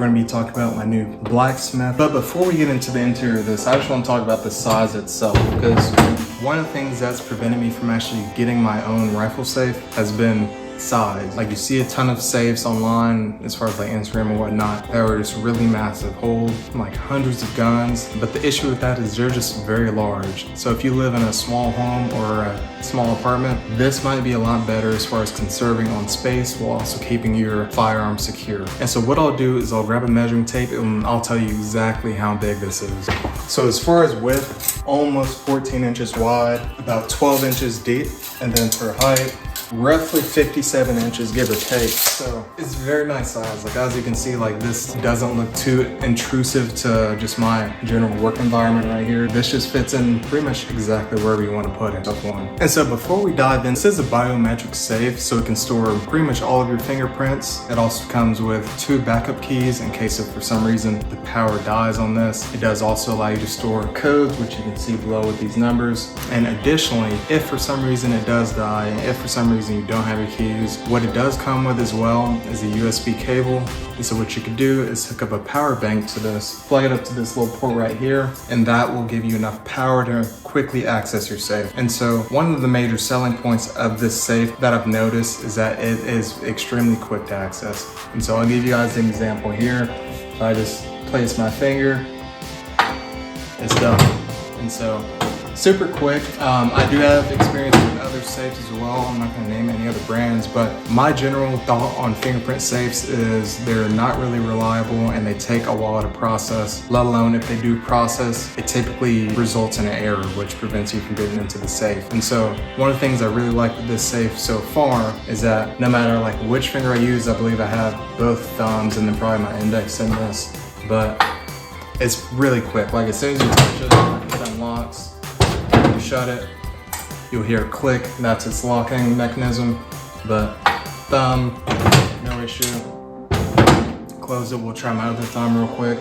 We're going to be talking about my new BlackSmith. But before we get into the interior of this, I just want to talk about the size itself, because one of the things that's prevented me from actually getting my own rifle safe has been size. Like, you see a ton of safes online as far as like Instagram and whatnot that are just really massive, hold like hundreds of guns, but the issue with that is they're just very large. So if you live in a small home or a small apartment, this might be a lot better as far as conserving on space while also keeping your firearm secure. And so what I'll do is I'll grab a measuring tape and I'll tell you exactly how big this is. So as far as width, almost 14 inches wide, about 12 inches deep, and then for height, roughly 57 inches, give or take. So it's a very nice size. Like, as you can see, like, this doesn't look too intrusive to just my general work environment right here. This just fits in pretty much exactly wherever you want to put it. Stuff one. And so before we dive in, this is a biometric safe, so it can store pretty much all of your fingerprints. It also comes with 2 backup keys in case if for some reason the power dies on this. It does also allow you to store codes, which you can see below with these numbers. And additionally, if for some reason it does die, and if for some reason you don't have your keys, what it does come with as well is a USB cable. And so what you could do is hook up a power bank to this, plug it up to this little port right here, and that will give you enough power to quickly access your safe. And so one of the major selling points of this safe that I've noticed is that it is extremely quick to access. And so I'll give you guys an example here. I just place my finger, it's done. And so super quick. I do have experience with other safes as well. I'm not gonna name any other brands, but my general thought on fingerprint safes is they're not really reliable and they take a while to process, let alone if they do process, it typically results in an error, which prevents you from getting into the safe. And so one of the things I really like with this safe so far is that no matter like which finger I use, I believe I have both thumbs and then probably my index in this, but it's really quick. Like, as soon as you touch it, it unlocks. You shut it, you'll hear a click, that's its locking mechanism, but thumb, no issue. Close it, we'll try my other thumb real quick.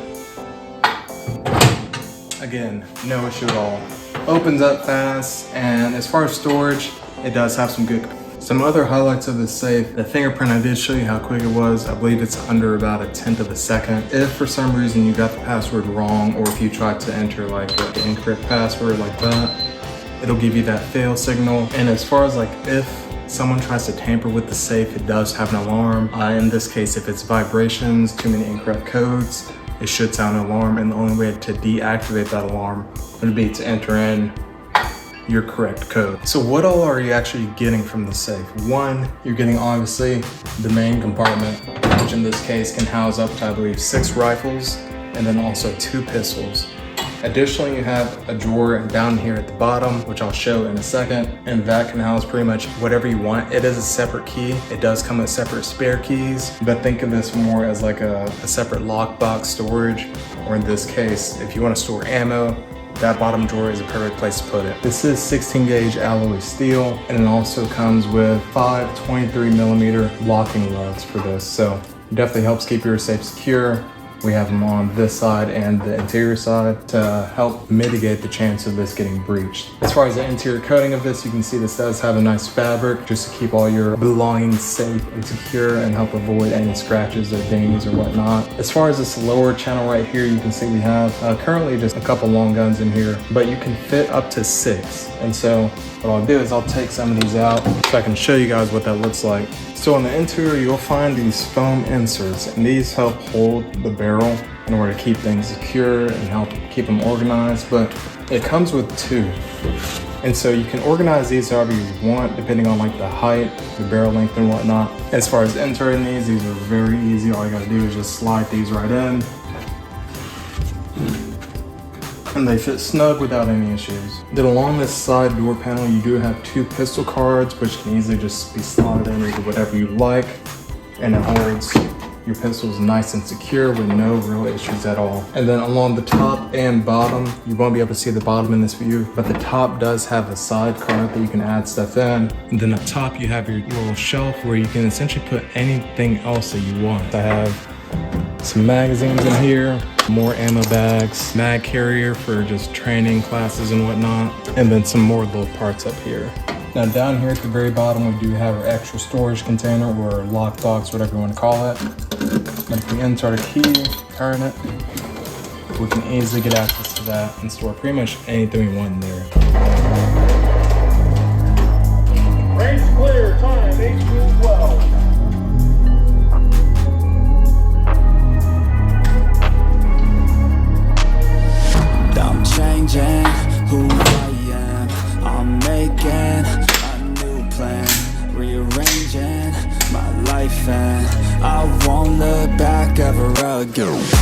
Again, no issue at all. Opens up fast, and as far as storage, it does have some other highlights of this safe. The fingerprint, I did show you how quick it was. I believe it's under about 1/10 of a second. If for some reason you got the password wrong, or if you tried to enter like the encrypt password like that, it'll give you that fail signal. And as far as like if someone tries to tamper with the safe, it does have an alarm. In this case, if it's vibrations, too many incorrect codes, it should sound an alarm. And the only way to deactivate that alarm would be to enter in your correct code. So what all are you actually getting from the safe? One, you're getting obviously the main compartment, which in this case can house up to, I believe, 6 rifles and then also 2 pistols. Additionally, you have a drawer down here at the bottom, which I'll show in a second, and that can house pretty much whatever you want. It is a separate key. It does come with separate spare keys, but think of this more as like a separate lockbox storage, or in this case, if you want to store ammo, that bottom drawer is a perfect place to put it. This is 16 gauge alloy steel, and it also comes with 5 23mm locking lugs for this. So it definitely helps keep your safe secure. We have them on this side and the interior side to help mitigate the chance of this getting breached. As far as the interior coating of this, you can see this does have a nice fabric just to keep all your belongings safe and secure and help avoid any scratches or dings or whatnot. As far as this lower channel right here, you can see we have currently just a couple long guns in here, but you can fit up to 6. And so what I'll do is I'll take some of these out so I can show you guys what that looks like. So on the interior, you'll find these foam inserts, and these help hold the barrel in order to keep things secure and help keep them organized, but it comes with 2. And so you can organize these however you want, depending on like the height, the barrel length and whatnot. As far as inserting these are very easy. All you gotta do is just slide these right in, and they fit snug without any issues. Then along this side door panel, you do have 2 pistol cards, which can easily just be slotted in into whatever you like, and it holds your pistols nice and secure with no real issues at all. And then along the top and bottom, you won't be able to see the bottom in this view, but the top does have a side card that you can add stuff in. And then up top, you have your little shelf where you can essentially put anything else that you want. I have some magazines in here, more ammo bags, mag carrier for just training classes and whatnot, and then some more little parts up here. Now down here at the very bottom, we do have our extra storage container or lockbox, whatever you want to call it. But if we enter our key, turn it, we can easily get access to that and store pretty much anything we want in there. Range clear, time 18:12. I'm changing who I am. I'm making a new plan, rearranging my life, and I won't look back ever again.